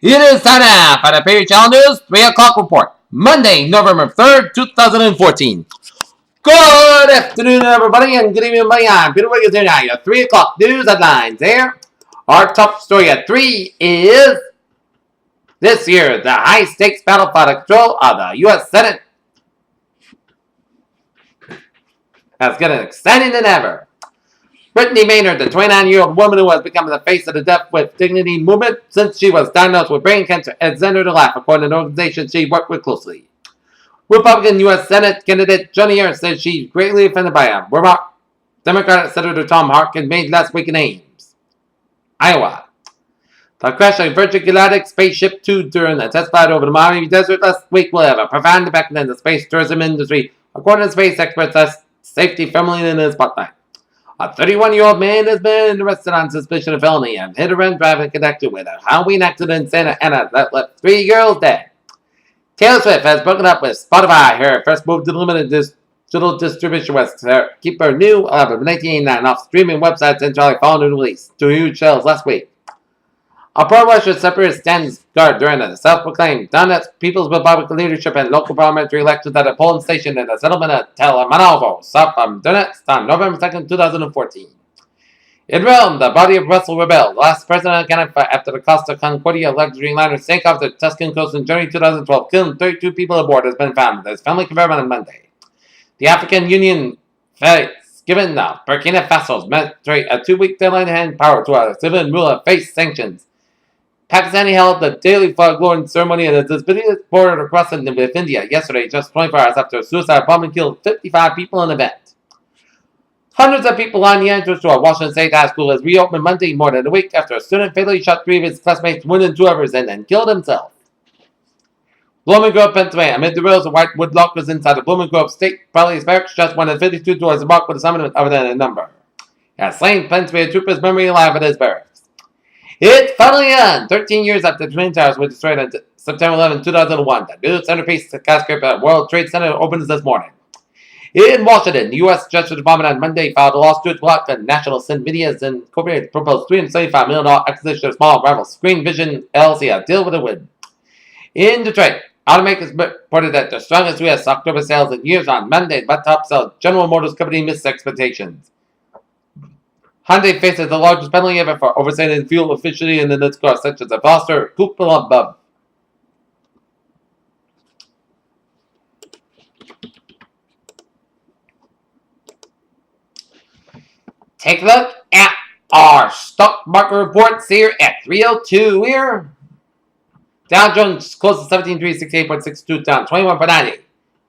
It is time now for the Page News 3 o'clock report. Monday, November 3rd, 2014. Good afternoon, everybody, and good evening, everybody. I'm Peter Wiggins here now. Your 3 o'clock news headlines here. Our top story at 3 is this year, the high-stakes battle for the control of the U.S. Senate has getting exciting than ever. Brittany Maynard, the 29-year-old woman who has become the face of the Deaf with Dignity movement since she was diagnosed with brain cancer, has entered her life, according to an organization she worked with closely. Republican U.S. Senate candidate Joni Ernst said she's greatly offended by a remark Democratic Senator Tom Harkin made last week in Ames, Iowa. The crash of Virgin Galactic Spaceship 2 during a test flight over the Mojave Desert last week will have a profound impact on the space tourism industry, according to space experts. Safety firmly in the spotlight. A 31-year-old man has been arrested on suspicion of felony and hit-and-run driving connected with a Halloween accident in Santa Ana that left 3 girls dead. Taylor Swift has broken up with Spotify. Her first move to limited digital distribution was to keep her new album 1989 off streaming websites entirely following the release to huge sales last week. A pro-Russia separatist stands guard during the self-proclaimed Donetsk People's Republic leadership and local parliamentary elections at a polling station in the settlement of Telemanovo, south from Donetsk, on November 2nd, 2014. In Rome, the body of Russell rebelled, the last president accounted for after the Costa Concordia luxury liner sank off the Tuscan coast in January 2012, killing 32 people aboard, has been found. His family confirmed on Monday. The African Union given Burkina Faso's military a 2-week deadline to hand power to a civilian ruler face sanctions. Pakistani held the daily flag-lowering ceremony at the disputed border crossing with India yesterday, just 24 hours after a suicide bombing killed 55 people in an event. Hundreds of people lined the entrance to a Washington State high school has reopened Monday more than a week after a student fatally shot 3 of his classmates, wounded 2 others, and then killed himself. Blooming Grove, Pennsylvania. Amid the rows of white wood lockers inside the Blooming Grove State Police Barracks, just one of 52 doors are marked with a summon other than a number. As slain Pennsylvania troopers' memory alive at his barracks. It's finally done! 13 years after the Twin Towers were destroyed on September 11, 2001, the new centerpiece skyscraper at World Trade Center opens this morning. In Washington, the U.S. Justice Department on Monday filed a lawsuit to block the National Sin Media's Incorporated proposed $375 million acquisition of small rival Screen Vision LLC, a deal with a win. In Detroit, automakers reported that the strongest U.S. October sales in years on Monday, but top sell General Motors Company missed expectations. Hyundai faces the largest penalty ever for oversight fuel efficiency in its cars, such as a Foster Coupe above. Take a look at our stock market reports here at 3:02 here. Dow Jones closed at 17,368.62, down 21.98.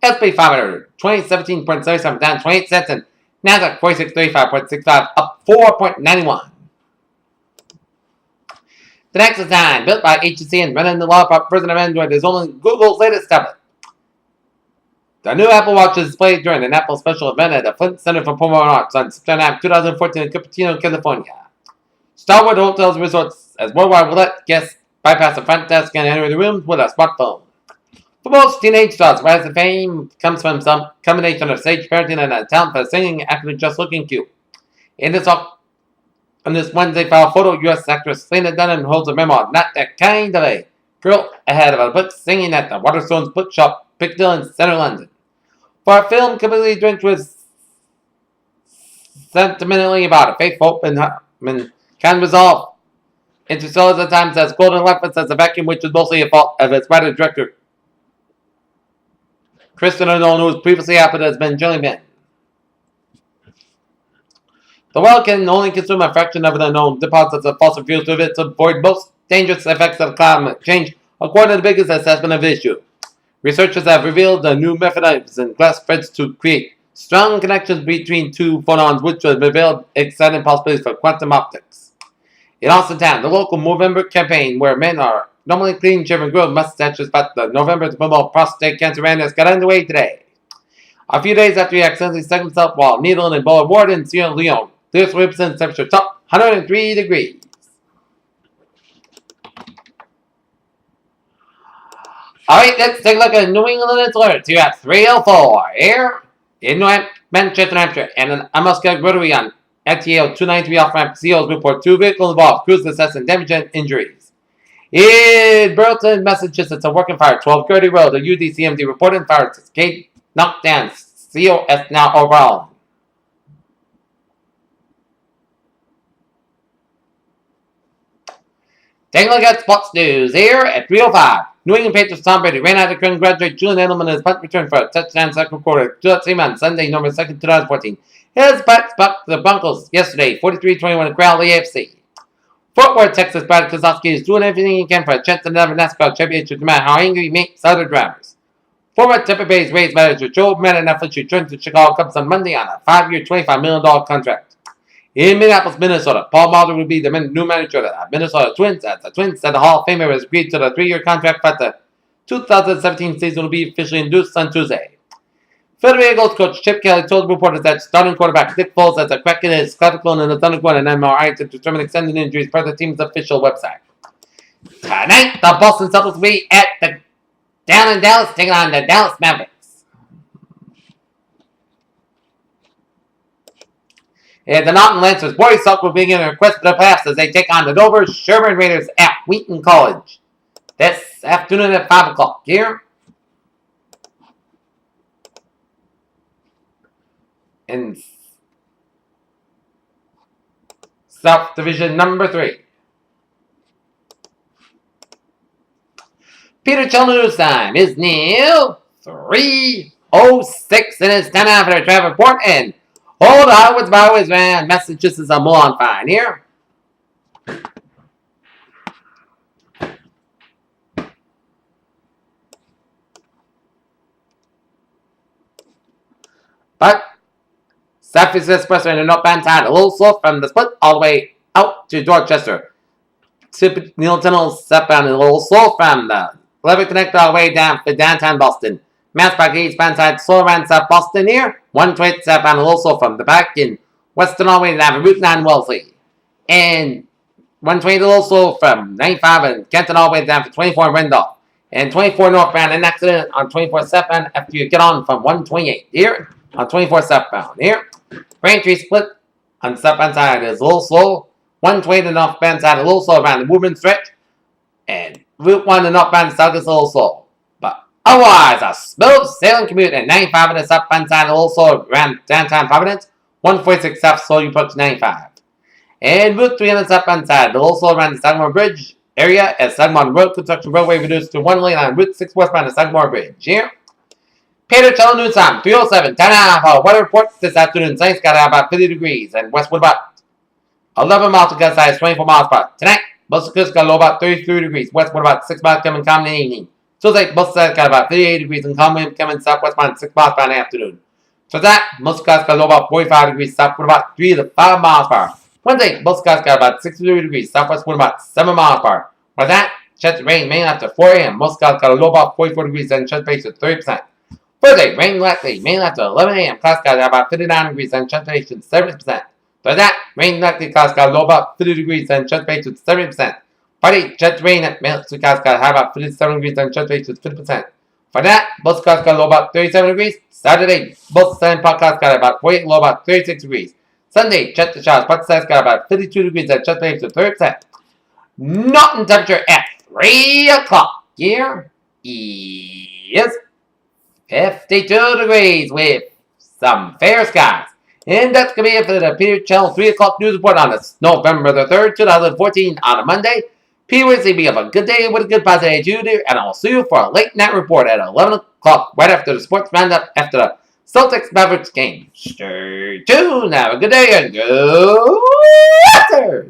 S&P 500, 2017.77, down 28 cents, and Nasdaq 4635.65, up 4.91. The next design, built by HTC and running the law version of Android, is only Google's latest tablet. The new Apple Watch is displayed during an Apple special event at the Flint Center for Performing Arts on September 9, 2014 in Cupertino, California. Starwood Hotels and Resorts as worldwide will let guests bypass the front desk and enter the rooms with a smartphone. For most teenage stars, rise to fame comes from some combination of stage parenting and a talent for singing, acting, just looking cute. In this Wednesday file photo, U.S. actress Lena Dunham holds a memoir, Not That Kind of a Girl, ahead of a book singing at the Waterstones Bookshop, Piccadilly in Centre London. For a film completely drenched with sentimentally about a faith, hope, and kind resolve. Interstellar at times has golden reference as a vacuum, which is mostly a fault of its writer-director Kristen O'Nolan, who was previously acted as Ben Gilligan. The world can only consume a fraction of the known deposits of fossil fuels to avoid most dangerous effects of climate change, according to the biggest assessment of the issue. Researchers have revealed a new mechanisms in glass threads to create strong connections between 2 photons, which have revealed exciting possibilities for quantum optics. In Austintown, the local Movember campaign, where men are normally clean, shaven, grow mustaches, but the November to promote prostate cancer awareness got underway today. A few days after he accidentally stuck himself while needling Ebola ward in Sierra Leone, this represents temperature top 103 degrees. Alright, let's take a look at New England alerts here at 3:04 here in Manchester, New Hampshire, and an Amoska rotary on FTL 293 off ramp. CEOs report 2 vehicles involved, crews assessing damage and injuries. In Burlington, Massachusetts, a working fire, 1230 Road, the UDCMD reported fire, gate knocked down, COS now overall. Taking a look at sports news here at 3:05. New England Patriots Tom Brady ran out to congratulate Julian Edelman in his punt return for a touchdown second quarter. Same on Sunday, November 2nd, 2014. His Bucks bucked the Broncos yesterday, 43-21 to crown the AFC. Fort Worth, Texas, Brad Kozlowski is doing everything he can for a chance to another NASCAR championship no matter how angry he makes other drivers. Former Tampa Bay's Rays manager Joe Maddon returned to Chicago Cubs on Monday on a 5-year, $25 million contract. In Minneapolis, Minnesota, Paul Mulder will be the new manager of the Minnesota Twins, as the Twins said the Hall of Famer has agreed to the 3-year contract, but the 2017 season will be officially induced on Tuesday. Philadelphia Eagles coach Chip Kelly told reporters that starting quarterback Nick Foles has a crack in his clavicle and is undergoing an MRI to determine extended injuries per the team's official website. Tonight, the Boston Celtics will be down in Dallas, taking on the Dallas Mavericks. And the Norton Lancers boys soccer will begin a request for the playoffs as they take on the Dover Sherman Raiders at Wheaton College this afternoon at 5 o'clock here. In South Division number 3. Peter Chellender's time is now 3:06 and it's time out for the traffic report and hold on with Bowers man. Massachusetts are more on fine here. But Southeast Expressway in the northbound side, a little slow from the split all the way out to Dorchester. Neil Tunnel southbound, a little slow from the 11 connector all the way down to downtown Boston. Mass Park eastbound side, slow around South Boston here. 120 southbound, a little slow from the back in Western all the way down to Route 9 Wellesley. And 120 a little slow from 95 and Kenton all the way down to 24 in Randolph. And 24 northbound, an accident on 24 southbound after you get on from 128 here. On 24 southbound here. Braintree split on the southbound side is a little slow. 120 to the northbound side a little slow around the movement stretch. And Route 1 to northbound south is a little slow. But otherwise, a smooth sailing commute at 95 on the southbound side a little slow around downtown Providence. 146 south slow you approach 95. And Route 3 on the southbound side a little slow around the Sagamore Bridge area as Sagamore Road construction roadway reduced to 1 lane on Route 6 westbound the Sagamore Bridge here. Peter Chell News Time, 3:07, 10.5 weather report this afternoon. Sunny got out about 50 degrees and Westwood about 11 miles to gust size, 24 miles per hour. Tonight, most of the coast got low about 33 degrees. Westwood about 6 miles coming calm in the evening. Tuesday, most of the got about 58 degrees and calm wind coming southwest about 6 miles per hour in the afternoon. So that, most of the got low about 45 degrees, southward about 3 to 5 miles per hour. Wednesday, most of the got about 63 degrees, southwest wind about 7 miles per hour. For that, chance of rain mainly after 4 a.m. Most of the got low about 44 degrees and chance base at 30%. Thursday, rain likely, mainly after 11 a.m. Clouds got about 59 degrees and chance base at 70%. For that, rain likely clouds got low about 50 degrees and chance base at 70%. Friday, chance rain at clouds got high about 57 degrees and chance base at 50%. For that, both clouds got low about 37 degrees. Saturday, both sun and clouds got about 48, low about 36 degrees. Sunday, chance to showers, part skies got about 52 degrees and chance base at 30%. Norton temperature at 3 o'clock here is 52 degrees with some fair skies. And that's going to be it for the Peter Channel 3 o'clock news report on November the 3rd, 2014 on a Monday. Peter will be have a good day with a good positive attitude, and I'll see you for a late night report at 11 o'clock right after the sports roundup after the Celtics Mavericks game. Stay tuned, have a good day, and go after!